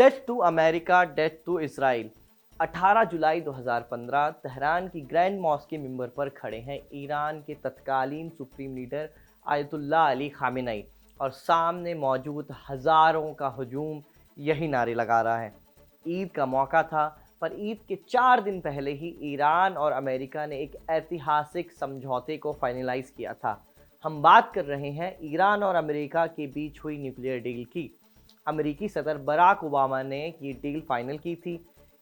Death to America, death to Israel. 18 जुलाई 2015 Tehran की grand mosque के मिंबर पर खड़े हैं ईरान के तत्कालीन supreme leader Ayatollah Ali Khamenei और सामने मौजूद हज़ारों का हजूम यही नारे लगा रहा है। ईद का मौका था, पर ईद के 4 दिन पहले ही ईरान और अमेरिका ने एक ऐतिहासिक समझौते को फाइनलाइज किया था। हम बात कर रहे हैं ईरान और अमेरिका के बीच हुई न्यूक्लियर डील की। अमेरिकी सदर बराक ओबामा ने ये डील फाइनल की थी।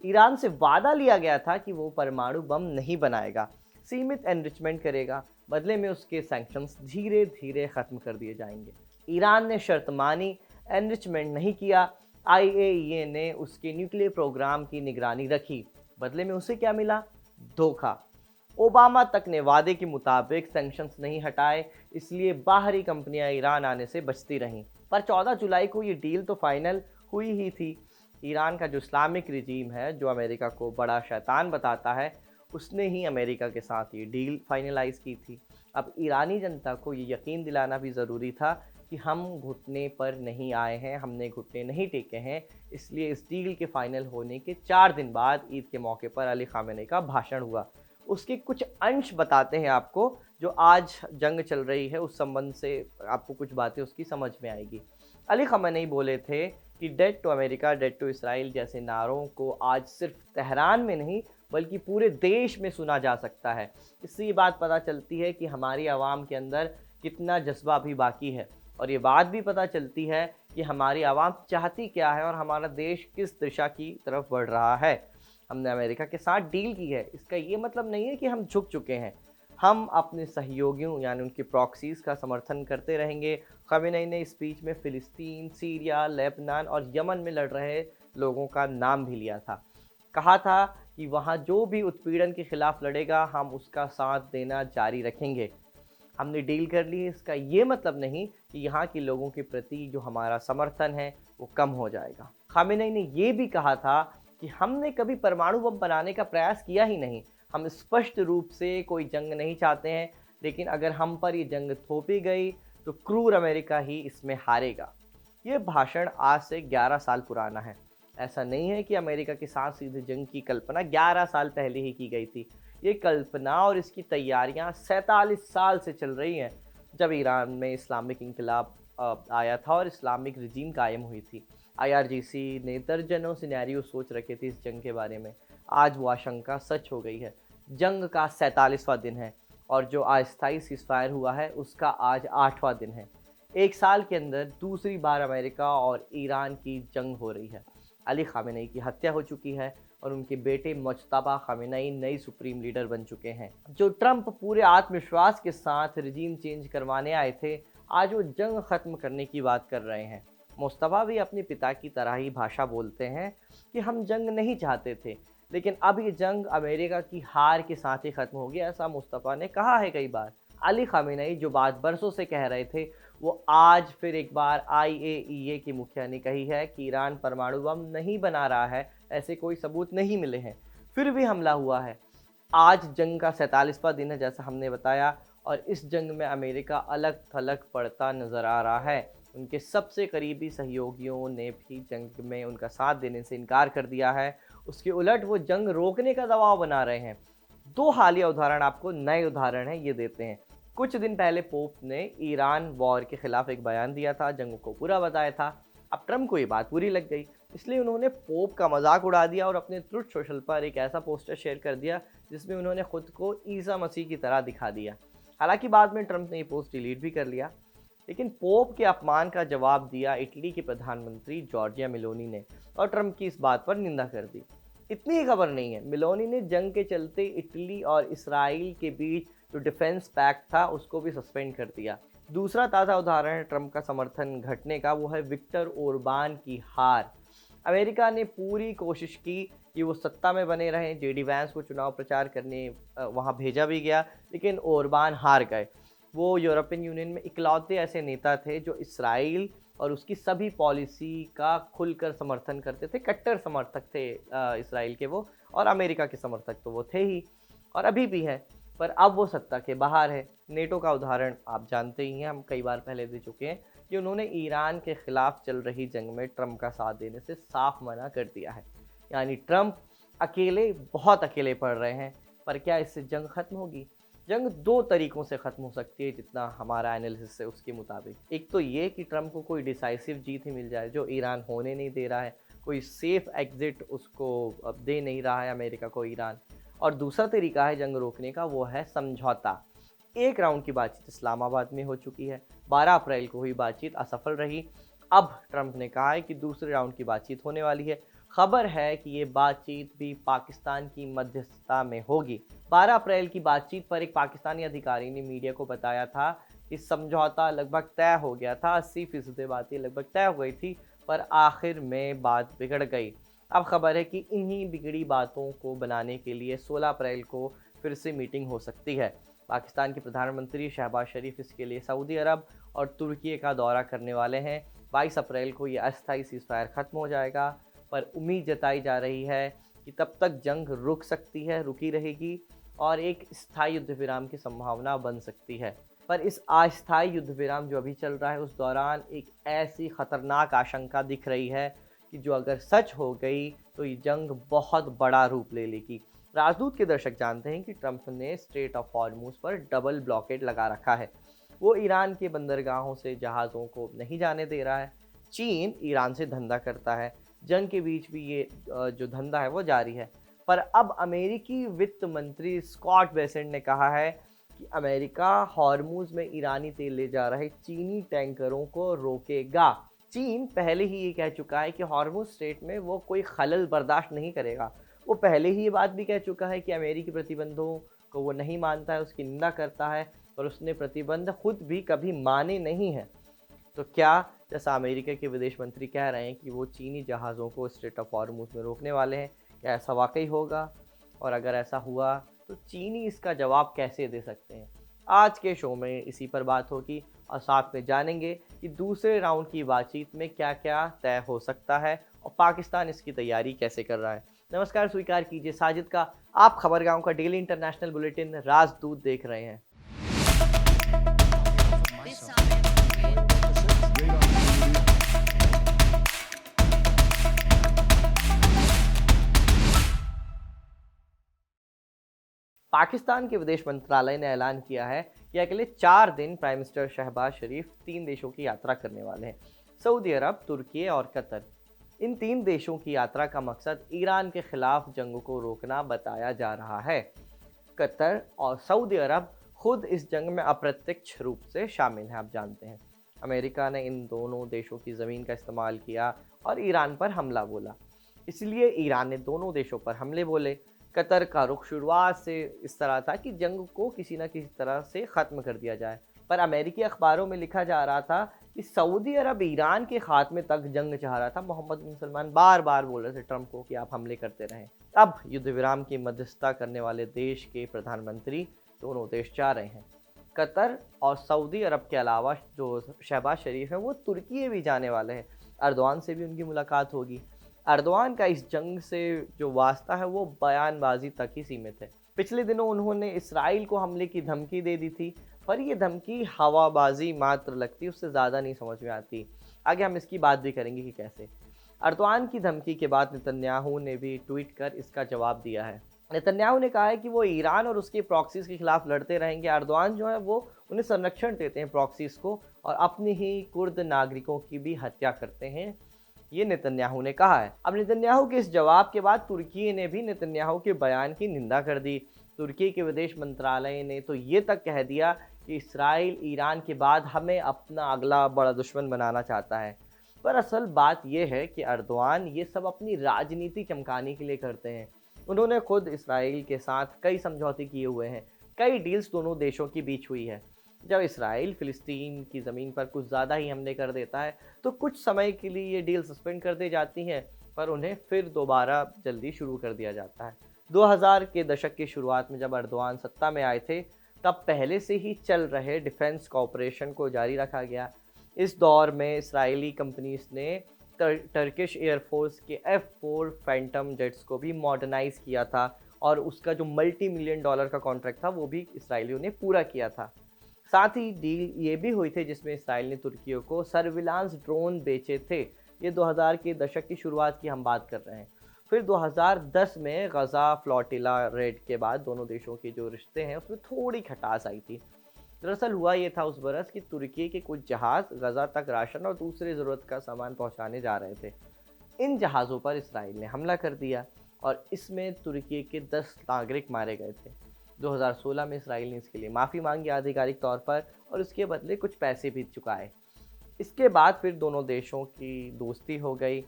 ईरान से वादा लिया गया था कि वो परमाणु बम नहीं बनाएगा, सीमित एनरिचमेंट करेगा, बदले में उसके सैंक्शंस धीरे धीरे ख़त्म कर दिए जाएंगे। ईरान ने शर्त मानी, एनरिचमेंट नहीं किया। आईएईए ने उसके न्यूक्लियर प्रोग्राम की निगरानी रखी, बदले में उसे क्या मिला? धोखा। ओबामा तक ने वादे के मुताबिक सैंक्शंस नहीं हटाए, इसलिए बाहरी कंपनियां ईरान आने से बचती रहीं। पर 14 जुलाई को ये डील तो फाइनल हुई ही थी। ईरान का जो इस्लामिक रिजीम है, जो अमेरिका को बड़ा शैतान बताता है, उसने ही अमेरिका के साथ ये डील फाइनलाइज की थी। अब ईरानी जनता को ये यकीन दिलाना भी ज़रूरी था कि हम घुटने पर नहीं आए हैं, हमने घुटने नहीं टेके हैं। इसलिए इस डील के फाइनल होने के 4 दिन बाद ईद के मौके पर अली खामेनेई का भाषण हुआ। उसके कुछ अंश बताते हैं आपको, जो आज जंग चल रही है उस संबंध से आपको कुछ बातें उसकी समझ में आएगी। अली खamenei बोले थे कि death to America, death to Israel जैसे नारों को आज सिर्फ तेहरान में नहीं बल्कि पूरे देश में सुना जा सकता है। इससे ये बात पता चलती है कि हमारी आवाम के अंदर कितना जज्बा अभी बाकी है, और ये बात भी पता चलती है कि हमारी आवाम चाहती क्या है और हमारा देश किस दिशा की तरफ बढ़ रहा है। हमने अमेरिका के साथ डील की है, इसका ये मतलब नहीं है कि हम झुक चुके हैं। हम अपने सहयोगियों यानी उनके प्रॉक्सीज़ का समर्थन करते रहेंगे। खamenei ने स्पीच में फ़िलिस्तीन, सीरिया, लेबनान और यमन में लड़ रहे लोगों का नाम भी लिया था। कहा था कि वहाँ जो भी उत्पीड़न के खिलाफ लड़ेगा, हम उसका साथ देना जारी रखेंगे। हमने डील कर ली है, इसका ये मतलब नहीं कि यहाँ के लोगों के प्रति जो हमारा समर्थन है वो कम हो जाएगा। खामेनेई ने ये भी कहा था कि हमने कभी परमाणु बम बनाने का प्रयास किया ही नहीं। हम स्पष्ट रूप से कोई जंग नहीं चाहते हैं, लेकिन अगर हम पर ये जंग थोपी गई तो क्रूर अमेरिका ही इसमें हारेगा। ये भाषण आज से 11 साल पुराना है। ऐसा नहीं है कि अमेरिका के साथ सीधे जंग की कल्पना 11 साल पहले ही की गई थी। ये कल्पना और इसकी तैयारियां 47 साल से चल रही हैं, जब ईरान में इस्लामिक इनकलाब आया था और इस्लामिक रिजीम कायम हुई थी। आईआरजीसी ने दर्जनों सिनेरियो सोच रखे थे इस जंग के बारे में। आज वो आशंका सच हो गई है। जंग का 47वां दिन है और जो अस्थायी सीज़फायर हुआ है उसका आज 8वां दिन है। एक साल के अंदर दूसरी बार अमेरिका और ईरान की जंग हो रही है। अली खामेनेई की हत्या हो चुकी है और उनके बेटे मुज्तबा खामेनेई नई सुप्रीम लीडर बन चुके हैं। जो ट्रंप पूरे आत्मविश्वास के साथ रिजीम चेंज करवाने आए थे, आज वो जंग ख़त्म करने की बात कर रहे हैं। मुस्तफ़ा भी अपने पिता की तरह ही भाषा बोलते हैं कि हम जंग नहीं चाहते थे, लेकिन अब ये जंग अमेरिका की हार के साथ ही ख़त्म होगी, ऐसा मुस्तफ़ा ने कहा है कई बार। अली खामेनेई जो बात बरसों से कह रहे थे, वो आज फिर एक बार आईएईए की मुखिया ने कही है कि ईरान परमाणु बम नहीं बना रहा है, ऐसे कोई सबूत नहीं मिले हैं, फिर भी हमला हुआ है। आज जंग का 47वां दिन है जैसा हमने बताया, और इस जंग में अमेरिका अलग थलग पड़ता नज़र आ रहा है। उनके सबसे करीबी सहयोगियों ने भी जंग में उनका साथ देने से इनकार कर दिया है। उसके उलट वो जंग रोकने का दबाव बना रहे हैं। 2 हालिया उदाहरण आपको, नए उदाहरण हैं, ये देते हैं। कुछ दिन पहले पोप ने ईरान वॉर के खिलाफ एक बयान दिया था, जंग को बुरा बताया था। अब ट्रंप को ये बात बुरी लग गई, इसलिए उन्होंने पोप का मजाक उड़ा दिया और अपने ट्रुथ सोशल पर एक ऐसा पोस्टर शेयर कर दिया जिसमें उन्होंने खुद को ईसा मसीह की तरह दिखा दिया। हालांकि बाद में ट्रंप ने ये पोस्ट डिलीट भी कर लिया। लेकिन पोप के अपमान का जवाब दिया इटली के प्रधानमंत्री जॉर्जिया मेलोनी ने, और ट्रंप की इस बात पर निंदा कर दी। इतनी ही खबर नहीं है, मेलोनी ने जंग के चलते इटली और इसराइल के बीच जो डिफेंस पैक्ट था उसको भी सस्पेंड कर दिया। दूसरा ताज़ा उदाहरण है ट्रंप का समर्थन घटने का, वो है विक्टर ओरबान की हार। अमेरिका ने पूरी कोशिश की कि वो सत्ता में बने रहें। जेडी वैंस को चुनाव प्रचार करने वहाँ भेजा भी गया, लेकिन ओरबान हार गए। वो यूरोपियन यूनियन में इकलौते ऐसे नेता थे जो इसराइल और उसकी सभी पॉलिसी का खुलकर समर्थन करते थे। कट्टर समर्थक थे इसराइल के वो, और अमेरिका के समर्थक तो वो थे ही और अभी भी हैं। पर अब वो सत्ता के बाहर है। नेटो का उदाहरण आप जानते ही हैं, हम कई बार पहले दे चुके हैं। कि उन्होंने ईरान के खिलाफ चल रही जंग में ट्रंप का साथ देने से साफ मना कर दिया है। यानी ट्रंप अकेले, बहुत अकेले पड़ रहे हैं। पर क्या इससे जंग खत्म होगी? जंग दो तरीकों से खत्म हो सकती है, जितना हमारा एनालिसिस है उसके मुताबिक। एक तो ये कि ट्रंप को कोई डिसाइसिव जीत ही मिल जाए, जो ईरान होने नहीं दे रहा है, कोई सेफ एग्जिट उसको अब दे नहीं रहा है अमेरिका को ईरान। और दूसरा तरीका है जंग रोकने का, वो है समझौता। एक राउंड की बातचीत इस्लामाबाद में हो चुकी है, 12 अप्रैल को हुई बातचीत असफल रही। अब ट्रंप ने कहा है कि दूसरे राउंड की बातचीत होने वाली है। खबर है कि ये बातचीत भी पाकिस्तान की मध्यस्थता में होगी। 12 अप्रैल की बातचीत पर एक पाकिस्तानी अधिकारी ने मीडिया को बताया था कि समझौता लगभग तय हो गया था, 80% बातें लगभग तय हो गई थी, पर आखिर में बात बिगड़ गई। अब खबर है कि इन्हीं बिगड़ी बातों को बनाने के लिए 16 अप्रैल को फिर से मीटिंग हो सकती है। पाकिस्तान के प्रधानमंत्री शहबाज शरीफ इसके लिए सऊदी अरब और तुर्की का दौरा करने वाले हैं। 22 अप्रैल को ये अस्थायी सीज़फायर ख़त्म हो जाएगा, पर उम्मीद जताई जा रही है कि तब तक जंग रुक सकती है, रुकी रहेगी और एक स्थायी युद्ध विराम की संभावना बन सकती है। पर इस अस्थायी युद्ध विराम जो अभी चल रहा है, उस दौरान एक ऐसी ख़तरनाक आशंका दिख रही है कि जो अगर सच हो गई तो ये जंग बहुत बड़ा रूप ले लेगी। राजदूत के दर्शक जानते हैं कि ट्रंप ने स्ट्रेट ऑफ हॉर्मुज़ पर डबल ब्लॉकेड लगा रखा है। वो ईरान के बंदरगाहों से जहाज़ों को नहीं जाने दे रहा है। चीन ईरान से धंधा करता है, जंग के बीच भी ये जो धंधा है वो जारी है। पर अब अमेरिकी वित्त मंत्री स्कॉट बेसेंट ने कहा है कि अमेरिका हॉर्मुज़ में ईरानी तेल ले जा रहे चीनी टैंकरों को रोकेगा। चीन पहले ही ये कह चुका है कि हॉर्मुज़ स्ट्रेट में वो कोई खलल बर्दाश्त नहीं करेगा। वो पहले ही ये बात भी कह चुका है कि अमेरिकी प्रतिबंधों को वो नहीं मानता है, उसकी निंदा करता है, और उसने प्रतिबंध खुद भी कभी माने नहीं हैं। तो क्या, जैसा अमेरिका के विदेश मंत्री कह रहे हैं कि वो चीनी जहाज़ों को स्ट्रेट ऑफ हॉर्मुज़ में रोकने वाले हैं, क्या ऐसा वाकई होगा? और अगर ऐसा हुआ तो चीनी इसका जवाब कैसे दे सकते हैं? आज के शो में इसी पर बात होगी और साथ में जानेंगे कि दूसरे राउंड की बातचीत में क्या क्या तय हो सकता है और पाकिस्तान इसकी तैयारी कैसे कर रहा है। नमस्कार, स्वीकार कीजिए साजिद का। आप खबरगांव का डेली इंटरनेशनल बुलेटिन राजदूत देख रहे हैं। पाकिस्तान के विदेश मंत्रालय ने ऐलान किया है कि अगले 4 दिन प्राइम मिनिस्टर शहबाज शरीफ 3 देशों की यात्रा करने वाले हैं, सऊदी अरब, तुर्की और कतर। इन 3 देशों की यात्रा का मकसद ईरान के खिलाफ जंग को रोकना बताया जा रहा है। कतर और सऊदी अरब खुद इस जंग में अप्रत्यक्ष रूप से शामिल हैं, आप जानते हैं। अमेरिका ने इन दोनों देशों की ज़मीन का इस्तेमाल किया और ईरान पर हमला बोला, इसलिए ईरान ने दोनों देशों पर हमले बोले। कतर का रुख शुरुआत से इस तरह था कि जंग को किसी न किसी तरह से ख़त्म कर दिया जाए, पर अमेरिकी अखबारों में लिखा जा रहा था कि सऊदी अरब ईरान के खात्मे तक जंग चाह रहा था। मोहम्मद बिन सलमान बार बार बोल रहे थे ट्रंप को कि आप हमले करते रहें। अब युद्ध विराम की मध्यस्थता करने वाले देश के प्रधानमंत्री दोनों देश जा रहे हैं। कतर और सऊदी अरब के अलावा जो शहबाज शरीफ हैं वो तुर्की भी जाने वाले हैं। अर्दवान से भी उनकी मुलाकात होगी। अर्दवान का इस जंग से जो वास्ता है वो बयानबाजी तक ही सीमित है। पिछले दिनों उन्होंने इसराइल को हमले की धमकी दे दी थी, पर ये धमकी हवाबाजी मात्र लगती, उससे ज़्यादा नहीं समझ में आती। आगे हम इसकी बात भी करेंगे कि कैसे। अर्दवान की धमकी के बाद नेतन्याहू ने भी ट्वीट कर इसका जवाब दिया है। नेतन्याहू ने कहा है कि वो ईरान और उसके प्रॉक्सीज़ के खिलाफ लड़ते रहेंगे। अर्दवान जो है वो उन्हें संरक्षण देते हैं प्रॉक्सीज़ को, और अपनी ही कुर्द नागरिकों की भी हत्या करते हैं, ये नेतन्याहू ने कहा है। अब नेतन्याहू के इस जवाब के बाद तुर्की ने भी नेतन्याहू के बयान की निंदा कर दी। तुर्की के विदेश मंत्रालय ने तो ये तक कह दिया कि इसराइल ईरान के बाद हमें अपना अगला बड़ा दुश्मन बनाना चाहता है। पर असल बात यह है कि अर्दवान ये सब अपनी राजनीति चमकाने के लिए करते हैं। उन्होंने खुद इसराइल के साथ कई समझौते किए हुए हैं, कई डील्स दोनों देशों के बीच हुई है। जब इसराइल फ़िलिस्तीन की ज़मीन पर कुछ ज़्यादा ही हमले कर देता है तो कुछ समय के लिए ये डील सस्पेंड कर दी जाती हैं, पर उन्हें फिर दोबारा जल्दी शुरू कर दिया जाता है। 2000 के दशक की शुरुआत में जब अर्दवान सत्ता में आए थे, तब पहले से ही चल रहे डिफेंस कॉपरेशन को जारी रखा गया। इस दौर में इसराइली कंपनीज ने टर्किश एयरफोर्स के F4 फैंटम जेट्स को भी मॉडर्नाइज़ किया था, और उसका जो $multi-million का कॉन्ट्रैक्ट था वो भी इसराइलियों ने पूरा किया था। साथ ही डील ये भी हुई थी जिसमें इसराइल ने तुर्की को सर्विलांस ड्रोन बेचे थे। ये 2000 के दशक की शुरुआत की हम बात कर रहे हैं। फिर 2010 में गजा फ्लोटिला रेड के बाद दोनों देशों के जो रिश्ते हैं उसमें थोड़ी खटास आई थी। दरअसल हुआ ये था उस बरस कि तुर्की के कुछ जहाज गजा तक राशन और दूसरी ज़रूरत का सामान पहुंचाने जा रहे थे। इन जहाज़ों पर इसराइल ने हमला कर दिया और इसमें तुर्की के 10 नागरिक मारे गए थे। 2016 में इसराइल ने इसके लिए माफ़ी मांगी आधिकारिक तौर पर और उसके बदले कुछ पैसे भी चुकाए। इसके बाद फिर दोनों देशों की दोस्ती हो गई।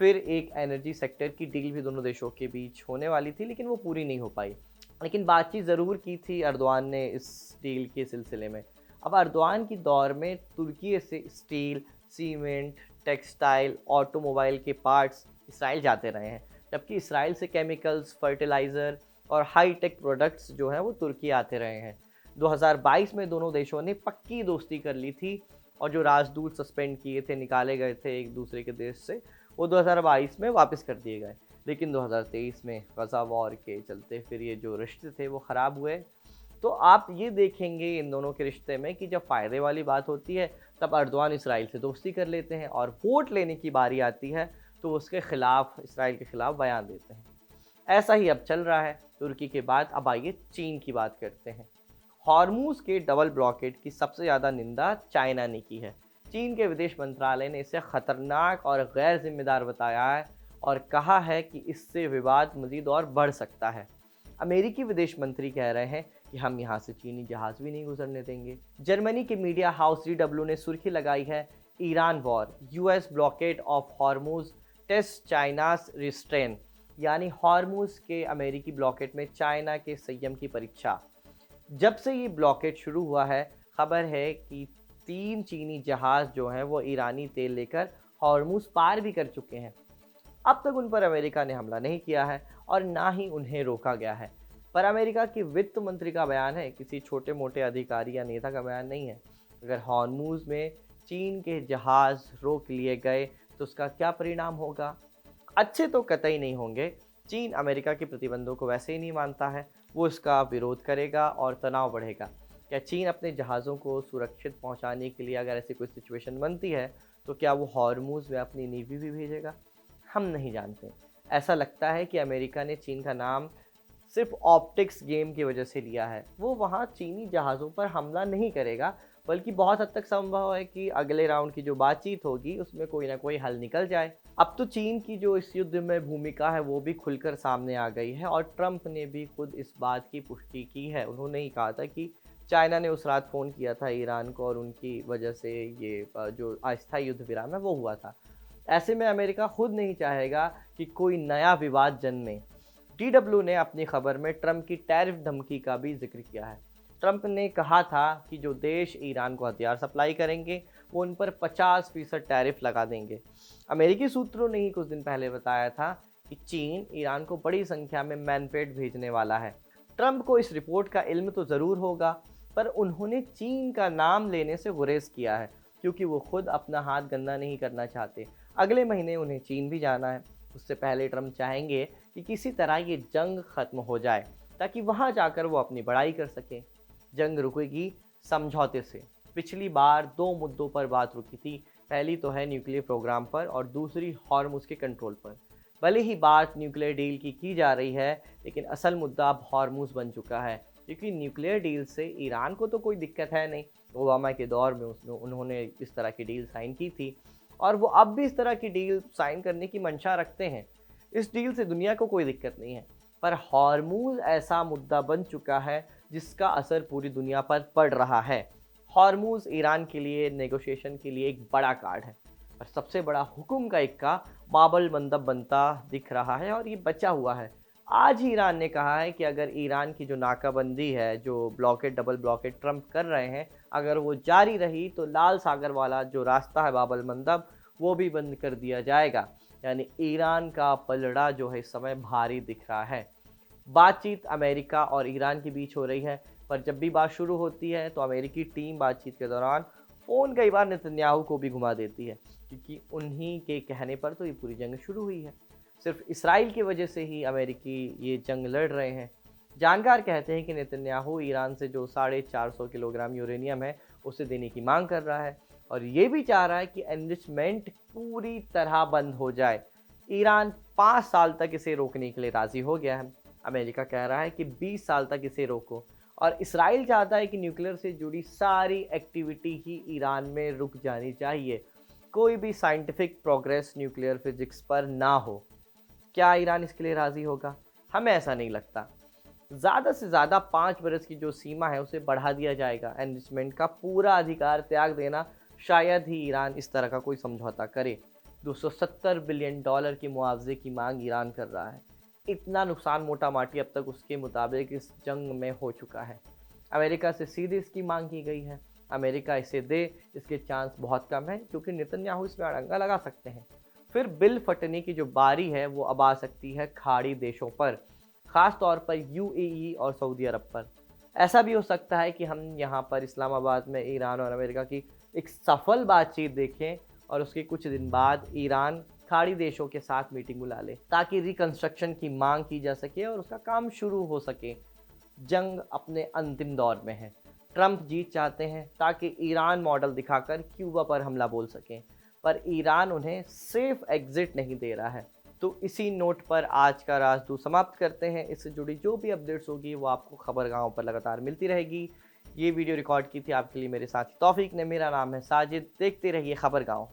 फिर एक एनर्जी सेक्टर की डील भी दोनों देशों के बीच होने वाली थी, लेकिन वो पूरी नहीं हो पाई। लेकिन बातचीत ज़रूर की थी अर्दवान ने इस डील के सिलसिले में। अब अर्दवान की दौर में तुर्की से स्टील, सीमेंट, टेक्सटाइल, ऑटोमोबाइल के पार्ट्स इसराइल जाते रहे हैं, जबकि इसराइल से केमिकल्स, फर्टिलाइज़र और हाई टेक प्रोडक्ट्स जो हैं वो तुर्की आते रहे हैं। 2022 में दोनों देशों ने पक्की दोस्ती कर ली थी और जो राजदूत सस्पेंड किए थे, निकाले गए थे एक दूसरे के देश से, वो 2022 में वापस कर दिए गए। लेकिन 2023 में गजा वॉर के चलते फिर ये जो रिश्ते थे वो ख़राब हुए। तो आप ये देखेंगे इन दोनों के रिश्ते में कि जब फ़ायदे वाली बात होती है तब अर्दवान इसराइल से दोस्ती कर लेते हैं और वोट लेने की बारी आती है तो उसके ख़िलाफ़, इसराइल के ख़िलाफ़ बयान देते हैं। ऐसा ही अब चल रहा है तुर्की के बाद। अब आइए चीन की बात करते हैं। हॉर्मूज़ के डबल ब्लॉकेड की सबसे ज़्यादा निंदा चाइना ने की है। चीन के विदेश मंत्रालय ने इसे ख़तरनाक और गैर जिम्मेदार बताया है और कहा है कि इससे विवाद मज़ीद और बढ़ सकता है। अमेरिकी विदेश मंत्री कह रहे हैं कि हम यहाँ से चीनी जहाज़ भी नहीं गुजरने देंगे। जर्मनी के मीडिया हाउस DW ने सुर्खी लगाई है, Iran war, US blockade of Hormuz test China's restraint, यानी हॉर्मूज़ के अमेरिकी ब्लॉकेट में चाइना के संयम की परीक्षा। जब से ये ब्लॉकेट शुरू हुआ है, खबर है कि 3 चीनी जहाज़ जो हैं वो ईरानी तेल लेकर हॉर्मूज़ पार भी कर चुके हैं। अब तक उन पर अमेरिका ने हमला नहीं किया है और ना ही उन्हें रोका गया है। पर अमेरिका के वित्त मंत्री का बयान है, किसी छोटे मोटे अधिकारी या नेता का बयान नहीं है। अगर हॉर्मूज़ में चीन के जहाज़ रोक लिए गए तो उसका क्या परिणाम होगा? अच्छे तो कतई नहीं होंगे। चीन अमेरिका के प्रतिबंधों को वैसे ही नहीं मानता है, वो इसका विरोध करेगा और तनाव बढ़ेगा। क्या चीन अपने जहाज़ों को सुरक्षित पहुंचाने के लिए अगर ऐसी कोई सिचुएशन बनती है तो क्या वो हॉर्मूज़ में अपनी नेवी भी भेजेगा? हम नहीं जानते। ऐसा लगता है कि अमेरिका ने चीन का नाम सिर्फ ऑप्टिक्स गेम की वजह से लिया है। वो वहाँ चीनी जहाज़ों पर हमला नहीं करेगा, बल्कि बहुत हद तक संभव है कि अगले राउंड की जो बातचीत होगी उसमें कोई ना कोई हल निकल जाए। अब तो चीन की जो इस युद्ध में भूमिका है वो भी खुलकर सामने आ गई है और ट्रंप ने भी खुद इस बात की पुष्टि की है। उन्होंने ही कहा था कि चाइना ने उस रात फ़ोन किया था ईरान को और उनकी वजह से ये जो अस्थायी युद्ध विराम है वो हुआ था। ऐसे में अमेरिका खुद नहीं चाहेगा कि कोई नया विवाद जन्मे। DW ने अपनी खबर में ट्रंप की टैरिफ धमकी का भी जिक्र किया है। ट्रंप ने कहा था कि जो देश ईरान को हथियार सप्लाई करेंगे वो उन पर 50% टैरिफ लगा देंगे। अमेरिकी सूत्रों ने ही कुछ दिन पहले बताया था कि चीन ईरान को बड़ी संख्या में मैनपेट भेजने वाला है। ट्रंप को इस रिपोर्ट का इल्म तो ज़रूर होगा, पर उन्होंने चीन का नाम लेने से गुरेज किया है क्योंकि वो खुद अपना हाथ गंदा नहीं करना चाहते। अगले महीने उन्हें चीन भी जाना है। उससे पहले ट्रंप चाहेंगे कि किसी तरह ये जंग ख़त्म हो जाए ताकि वहाँ जाकर वो अपनी बड़ाई कर सकें। जंग रुकेगी समझौते से। पिछली बार 2 मुद्दों पर बात रुकी थी। पहली तो है न्यूक्लियर प्रोग्राम पर और दूसरी हॉर्मुज़ के कंट्रोल पर। भले ही बात न्यूक्लियर डील की जा रही है, लेकिन असल मुद्दा अब हॉर्मुज़ बन चुका है क्योंकि न्यूक्लियर डील से ईरान को तो कोई दिक्कत है नहीं। ओबामा के दौर में उन्होंने इस तरह की डील साइन की थी और वो अब भी इस तरह की डील साइन करने की मंशा रखते हैं। इस डील से दुनिया को कोई दिक्कत नहीं है, पर हॉर्मूज़ ऐसा मुद्दा बन चुका है जिसका असर पूरी दुनिया पर पड़ रहा है। हॉर्मूज़ ईरान के लिए नेगोशिएशन के लिए एक बड़ा कार्ड है और सबसे बड़ा हुक्म का इक्का बाबल मंदब बनता दिख रहा है और ये बचा हुआ है। आज ही ईरान ने कहा है कि अगर ईरान की जो नाकाबंदी है, जो ब्लॉकेड डबल ब्लॉकेड ट्रंप कर रहे हैं, अगर वो जारी रही तो लाल सागर वाला जो रास्ता है बाबल मंदब वो भी बंद कर दिया जाएगा। यानी ईरान का पलड़ा जो है इस समय भारी दिख रहा है। बातचीत अमेरिका और ईरान के बीच हो रही है, पर जब भी बात शुरू होती है तो अमेरिकी टीम बातचीत के दौरान फ़ोन कई बार नेतन्याहू को भी घुमा देती है क्योंकि उन्हीं के कहने पर तो ये पूरी जंग शुरू हुई है। सिर्फ इसराइल की वजह से ही अमेरिकी ये जंग लड़ रहे हैं। जानकार कहते हैं कि नेतन्याहू ईरान से जो 450 किलोग्राम यूरेनियम है उसे देने की मांग कर रहा है और ये भी चाह रहा है कि एनरिचमेंट पूरी तरह बंद हो जाए। ईरान 5 साल तक इसे रोकने के लिए राजी हो गया है। अमेरिका कह रहा है कि 20 साल तक इसे रोको और इसराइल चाहता है कि न्यूक्लियर से जुड़ी सारी एक्टिविटी ही ईरान में रुक जानी चाहिए। कोई भी साइंटिफिक प्रोग्रेस न्यूक्लियर फिजिक्स पर ना हो। क्या ईरान इसके लिए राजी होगा? हमें ऐसा नहीं लगता। ज़्यादा से ज़्यादा 5 बरस की जो सीमा है उसे बढ़ा दिया जाएगा। एनरिचमेंट का पूरा अधिकार त्याग देना, शायद ही ईरान इस तरह का कोई समझौता करे। 270 बिलियन डॉलर के मुआवजे की मांग ईरान कर रहा है। इतना नुकसान मोटा माटी अब तक उसके मुताबिक इस जंग में हो चुका है। अमेरिका से सीधे इसकी मांग की गई है। अमेरिका इसे दे, इसके चांस बहुत कम है क्योंकि नेतन्याहू इसमें अड़ंगा लगा सकते हैं। फिर बिल फटने की जो बारी है वो अब आ सकती है खाड़ी देशों पर, ख़ास तौर पर यूएई और सऊदी अरब पर। ऐसा भी हो सकता है कि हम यहाँ पर इस्लामाबाद में ईरान और अमेरिका की एक सफल बातचीत देखें और उसके कुछ दिन बाद ईरान खाड़ी देशों के साथ मीटिंग बुला ले ताकि रिकंस्ट्रक्शन की मांग की जा सके और उसका काम शुरू हो सके। जंग अपने अंतिम दौर में है। ट्रंप जीत चाहते हैं ताकि ईरान मॉडल दिखाकर क्यूबा पर हमला बोल सकें, पर ईरान उन्हें सेफ एग्जिट नहीं दे रहा है। तो इसी नोट पर आज का राजदूत समाप्त करते हैं। इससे जुड़ी जो भी अपडेट्स होगी वो आपको खबरगाहों पर लगातार मिलती रहेगी। ये वीडियो रिकॉर्ड की थी आपके लिए मेरे साथी तौफीक ने। मेरा नाम है साजिद। देखते रहिए खबरगाहों।